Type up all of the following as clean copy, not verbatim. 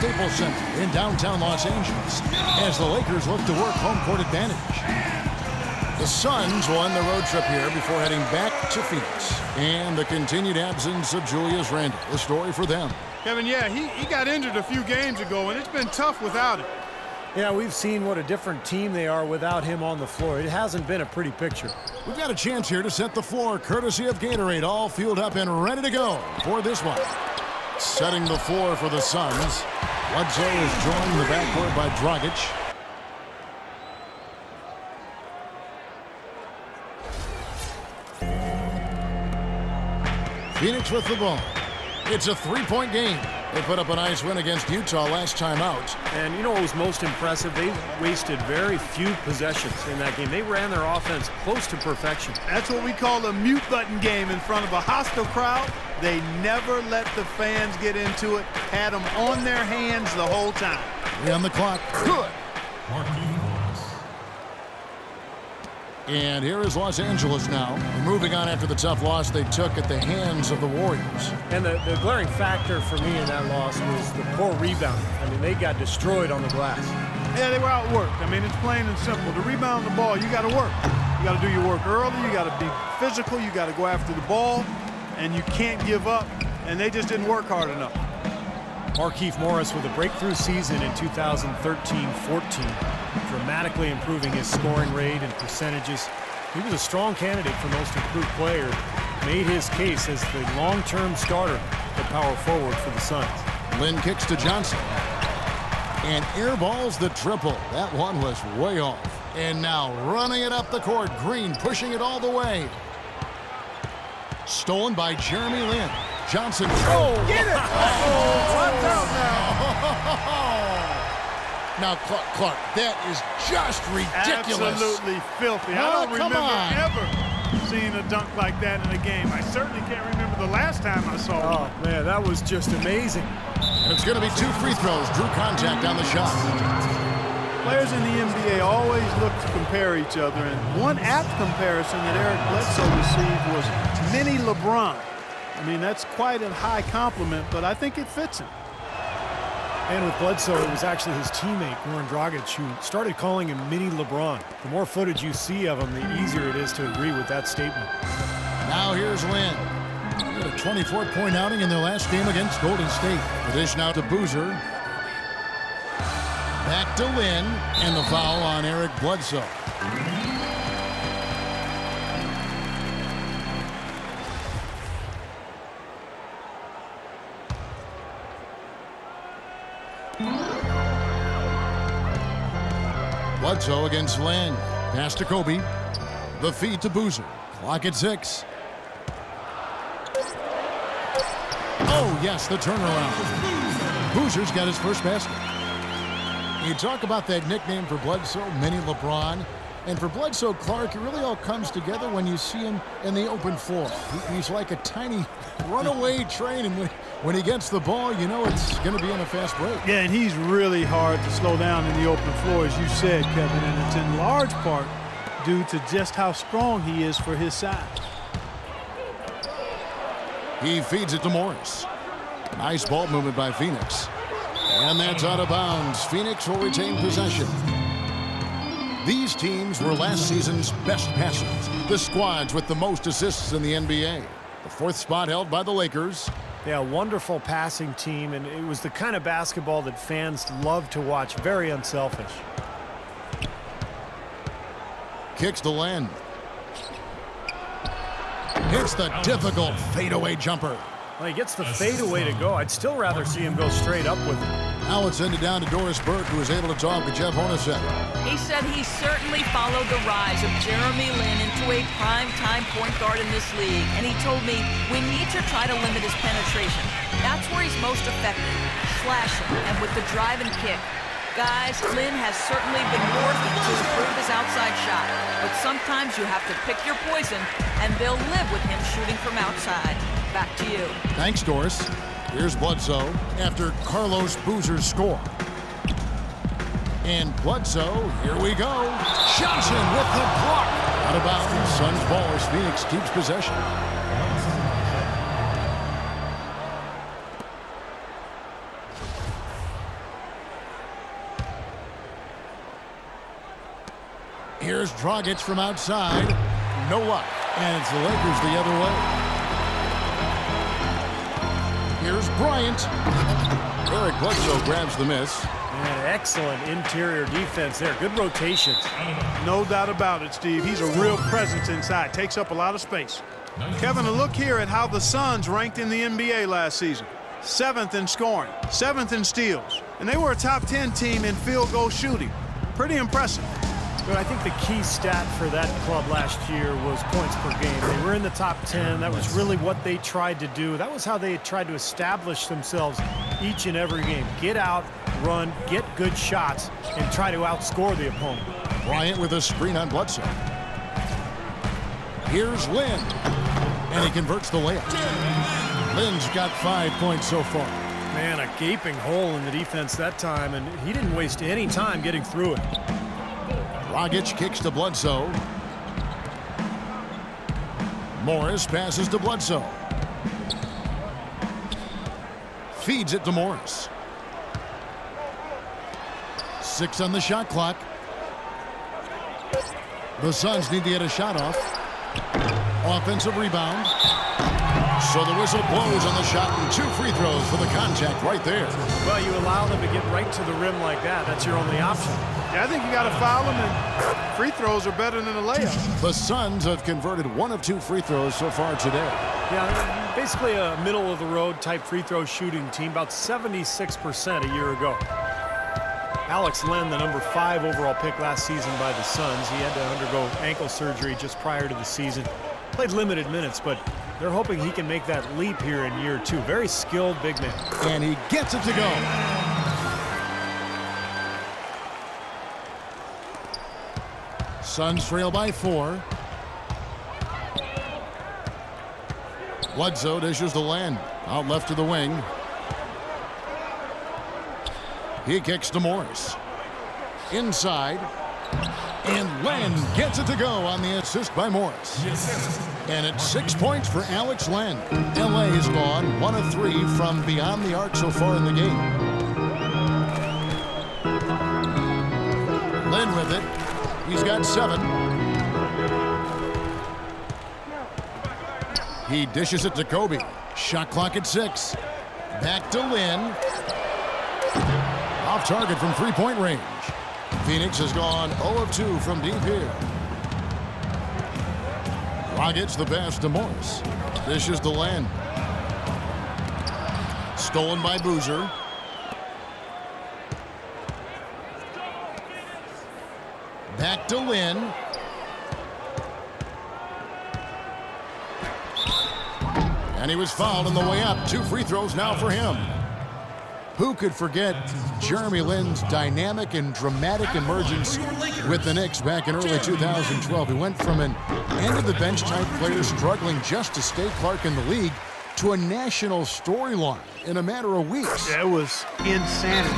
Staples Center in downtown Los Angeles as the Lakers look to work home court advantage. The Suns will end the road trip here before heading back to Phoenix. And the continued absence of Julius Randle, the story for them. Kevin, yeah, he got injured a few games ago, and it's been tough without him. Yeah, we've seen what a different team they are without him on the floor. It hasn't been a pretty picture. We've got a chance here to set the floor, courtesy of Gatorade, all fueled up and ready to go for this one. Setting the floor for the Suns. Bledsoe is joined in the backcourt by Dragic. Phoenix with the ball. It's a three-point game. They put up a nice win against Utah last time out. And you know what was most impressive? They wasted very few possessions in that game. They ran their offense close to perfection. That's what we call a mute button game in front of a hostile crowd. They never let the fans get into it. Had them on their hands the whole time. 3 on the clock. Good. And here is Los Angeles now. Moving on after the tough loss they took at the hands of the Warriors. And the glaring factor for me in that loss was the poor rebounding. I mean, they got destroyed on the glass. Yeah, they were outworked. I mean, it's plain and simple. To rebound the ball, you got to work. You got to do your work early. You got to be physical. You got to go after the ball. And you can't give up. And they just didn't work hard enough. Markieff Morris with a breakthrough season in 2013-14. Dramatically improving his scoring rate and percentages. He was a strong candidate for most improved player. Made his case as the long-term starter at power forward for the Suns. Lin kicks to Johnson. And airballs the triple. That one was way off. And now running it up the court. Green pushing it all the way. Stolen by Jeremy Lin. Johnson. Oh, get it! Watch out now. Now, Clark, that is just ridiculous. Absolutely filthy. I don't remember ever seeing a dunk like that in a game. I certainly can't remember the last time I saw it. Oh, man, that was just amazing. And it's going to be 2 free throws. Drew contact on the shot. Players in the NBA always look to compare each other, and one apt comparison that Eric Bledsoe received was mini LeBron. I mean, that's quite a high compliment, but I think it fits him. And with Bledsoe, it was actually his teammate, Goran Dragic, who started calling him Mini LeBron. The more footage you see of him, the easier it is to agree with that statement. Now here's Lin. He had a 24-point outing in their last game against Golden State. The dish now to Boozer. Back to Lin, and the foul on Eric Bledsoe. Bledsoe against Lin. Pass to Kobe. The feed to Boozer. Clock at 6. Oh, yes, the turnaround. Boozer's got his first basket. You talk about that nickname for Bledsoe, Mini LeBron. And for Bledsoe, Clark, it really all comes together when you see him in the open floor. He's like a tiny runaway train, and when he gets the ball, you know it's going to be in a fast break. Yeah, and he's really hard to slow down in the open floor, as you said, Kevin, and it's in large part due to just how strong he is for his size. He feeds it to Morris. Nice ball movement by Phoenix. And that's out of bounds. Phoenix will retain possession. These teams were last season's best passers. The squads with the most assists in the NBA. The 4th spot held by the Lakers. Yeah, wonderful passing team, and it was the kind of basketball that fans love to watch. Very unselfish. Kicks to Lin. Hits the difficult fadeaway jumper. Well, he gets the fadeaway to go. I'd still rather see him go straight up with it. Now it's ended down to Doris Burke, who was able to talk to Jeff Hornacek. He said he certainly followed the rise of Jeremy Lin into a prime-time point guard in this league, and he told me we need to try to limit his penetration. That's where he's most effective, slashing and with the drive and kick. Guys, Lin has certainly been working to improve his outside shot, but sometimes you have to pick your poison, and they'll live with him shooting from outside. Back to you. Thanks, Doris. Here's Bledsoe after Carlos Boozer's score. And Bledsoe, here we go. Johnson with the block. Out of bounds. Suns ball as Phoenix keeps possession. Here's Dragic from outside. No luck. And it's the Lakers the other way. Here's Bryant. Eric Bledsoe grabs the miss. And excellent interior defense there. Good rotations. No doubt about it, Steve. He's a real presence inside. Takes up a lot of space. Kevin, a look here at how the Suns ranked in the NBA last season. 7th in scoring, 7th in steals. And they were a top 10 team in field goal shooting. Pretty impressive. But I think the key stat for that club last year was points per game. They were in the top 10. That was really what they tried to do. That was how they tried to establish themselves each and every game. Get out, run, get good shots, and try to outscore the opponent. Bryant with a screen on Bledsoe. Here's Lin. And he converts the layup. Lin's got 5 points so far. Man, a gaping hole in the defense that time, and he didn't waste any time getting through it. Dragic kicks to Bledsoe. Morris passes to Bledsoe. Feeds it to Morris. 6 on the shot clock. The Suns need to get a shot off. Offensive rebound. So the whistle blows on the shot and 2 free throws for the contact right there. Well, you allow them to get right to the rim like that. That's your only option. Yeah, I think you got to foul them, and free throws are better than a layup. The Suns have converted 1 of 2 free throws so far today. Yeah, basically a middle-of-the-road type free throw shooting team, about 76% a year ago. Alex Len, the number 5 overall pick last season by the Suns. He had to undergo ankle surgery just prior to the season. Played limited minutes, but they're hoping he can make that leap here in year 2. Very skilled big man. And he gets it to go. Suns trail by 4. Bledsoe dishes to Lin. Out left to the wing. He kicks to Morris. Inside. And Lin gets it to go on the assist by Morris. And it's 6 points for Alex Len. LA has gone 1 of 3 from beyond the arc so far in the game. Lin with it. He's got 7. He dishes it to Kobe. Shot clock at 6. Back to Lin. Off target from 3-point range. Phoenix has gone 0 of 2 from deep here. Dragic the pass to Morris. Dishes to Lin. Stolen by Boozer. Back to Lin. And he was fouled on the way up. 2 free throws now for him. Who could forget Jeremy Lin's dynamic and dramatic emergence with the Knicks back in early 2012? He went from an end-of-the-bench type player struggling just to stay Clark in the league to a national storyline in a matter of weeks. Yeah, it was insanity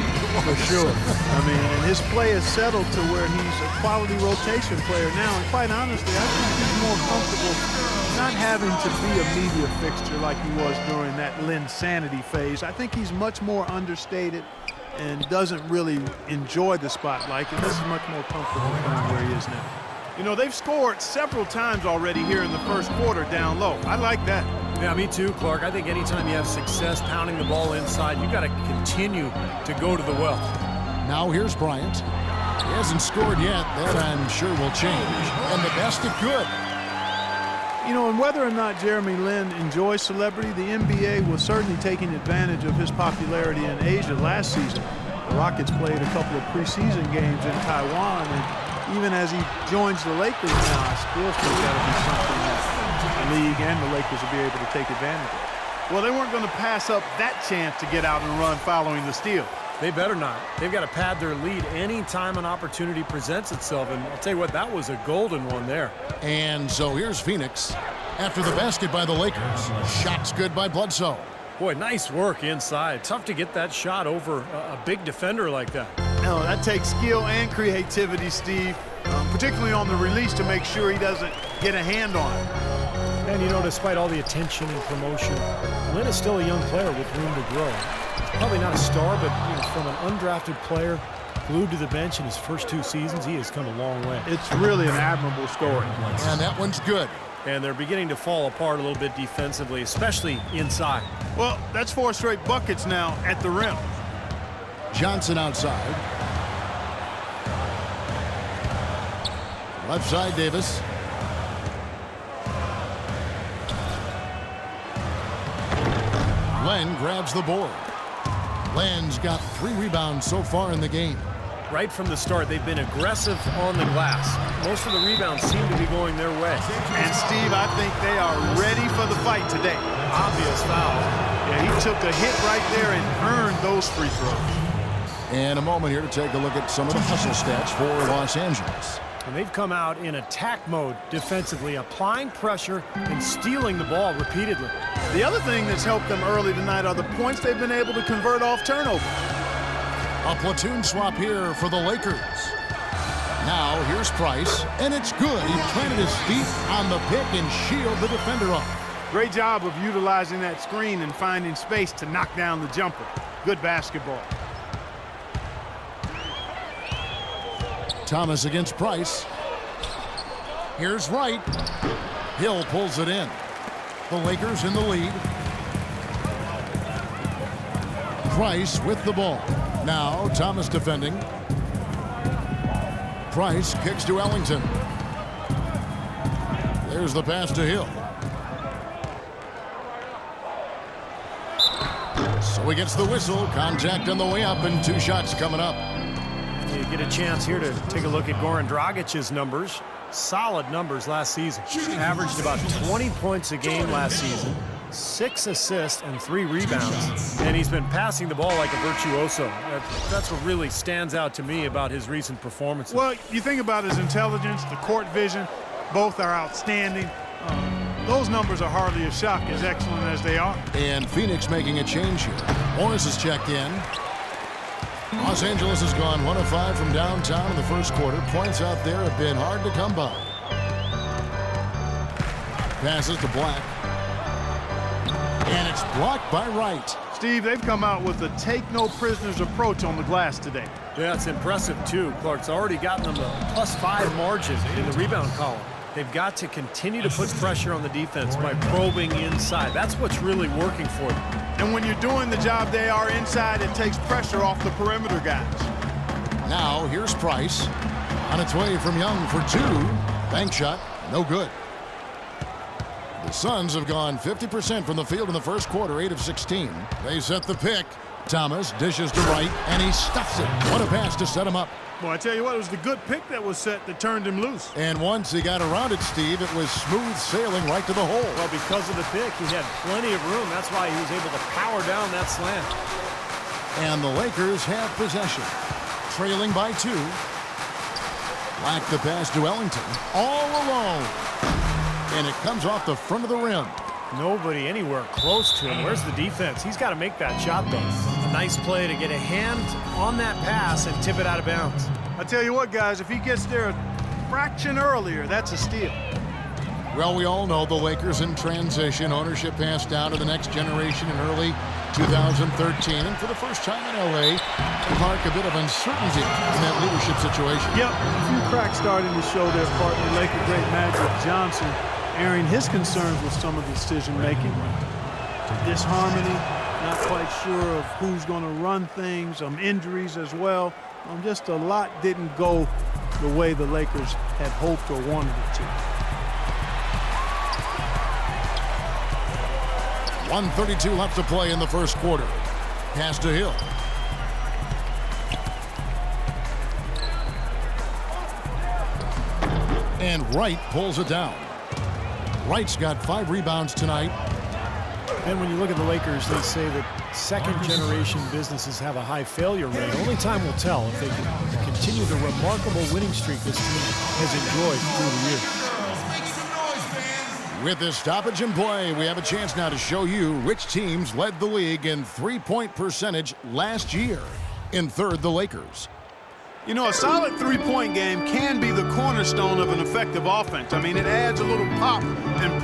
for sure. I mean, and his play has settled to where he's a quality rotation player now. And quite honestly, I think he's more comfortable not having to be a media fixture like he was during that Linsanity phase. I think he's much more understated and doesn't really enjoy the spotlight. And this is much more comfortable for him where he is now. You know, they've scored several times already here in the first quarter down low. I like that. Yeah, me too, Clark. I think anytime you have success pounding the ball inside, you got to continue to go to the well. Now here's Bryant. He hasn't scored yet. That I'm sure will change. And the best of good. You know, and whether or not Jeremy Lin enjoys celebrity, the NBA was certainly taking advantage of his popularity in Asia last season. The Rockets played a couple of preseason games in Taiwan, and even as he joins the Lakers now, I still think that'll be something that the league and the Lakers will be able to take advantage of. Well, they weren't going to pass up that chance to get out and run following the steal. They better not. They've got to pad their lead anytime an opportunity presents itself. And I'll tell you what, that was a golden one there. And so here's Phoenix after the basket by the Lakers. Shots good by Bledsoe. Boy, nice work inside. Tough to get that shot over a big defender like that. No, that takes skill and creativity, Steve, particularly on the release to make sure he doesn't get a hand on it. And, you know, despite all the attention and promotion, Lin is still a young player with room to grow. Probably not a star, but you know, from an undrafted player Glued to the bench in his first 2 seasons, he has come a long way. It's really an admirable story. And that one's good. And they're beginning to fall apart a little bit defensively, especially inside. Well, that's 4 straight buckets now at the rim. Johnson outside. Left side, Davis. LIn grabs the board. LIn's got 3 rebounds so far in the game. Right from the start, they've been aggressive on the glass. Most of the rebounds seem to be going their way. And, Steve, I think they are ready for the fight today. Obvious foul. Yeah, he took a hit right there and earned those free throws. And a moment here to take a look at some of the hustle stats for Los Angeles. And they've come out in attack mode defensively, applying pressure and stealing the ball repeatedly. The other thing that's helped them early tonight are the points they've been able to convert off turnover. A platoon swap here for the Lakers. Now here's Price, and it's good. He planted his feet on the pick and shielded the defender off. Great job of utilizing that screen and finding space to knock down the jumper. Good basketball. Thomas against Price. Here's Wright. Hill pulls it in. The Lakers in the lead. Price with the ball. Now Thomas defending. Price kicks to Ellington. There's the pass to Hill. So he gets the whistle. Contact on the way up and 2 shots coming up. You get a chance here to take a look at Goran Dragic's numbers. Solid numbers last season. Averaged about 20 points a game last season, 6 assists and 3 rebounds. And he's been passing the ball like a virtuoso. That's what really stands out to me about his recent performances. Well, you think about his intelligence, the court vision, both are outstanding. Those numbers are hardly a shock, as excellent as they are. And Phoenix making a change here. Morris has checked in. Los Angeles has gone 1 of 5 from downtown in the first quarter. Points out there have been hard to come by. Passes to Black. And it's blocked by Wright. Steve, they've come out with a take-no-prisoners approach on the glass today. Yeah, it's impressive, too. Clark's already gotten them a +5 margin in the rebound column. They've got to continue to put pressure on the defense by probing inside. That's what's really working for them. And when you're doing the job they are inside, it takes pressure off the perimeter guys. Now here's Price. On its way from Young for 2. Bank shot, no good. The Suns have gone 50% from the field in the first quarter, 8 of 16. They set the pick. Thomas dishes to Wright, and he stuffs it. What a pass to set him up. Well, I tell you what, it was the good pick that was set that turned him loose. And once he got around it, Steve, it was smooth sailing right to the hole. Well, because of the pick, he had plenty of room. That's why he was able to power down that slant. And the Lakers have possession. Trailing by 2. Black the pass to Ellington. All alone. And it comes off the front of the rim. Nobody anywhere close to him. Where's the defense? He's got to make that shot, though. A nice play to get a hand on that pass and tip it out of bounds. I tell you what, guys, if he gets there a fraction earlier, that's a steal. Well, we all know the Lakers in transition. Ownership passed down to the next generation in early 2013. And for the first time in L.A., Clark, a bit of uncertainty in that leadership situation. Yep, a few cracks starting to show their partner, Laker great Magic Johnson, airing his concerns with some of the decision-making. Disharmony, not quite sure of who's going to run things, injuries as well. Just a lot didn't go the way the Lakers had hoped or wanted it to. 1:32 left to play in the first quarter. Pass to Hill. And Wright pulls it down. Wright's got 5 rebounds tonight. And when you look at the Lakers, they say that second-generation businesses have a high failure rate. Only time will tell if they can continue the remarkable winning streak this team has enjoyed through the years. With this stoppage in play, we have a chance now to show you which teams led the league in three-point percentage last year. In third, the Lakers. You know, a solid three-point game can be the cornerstone of an effective offense. I mean, it adds a little pop and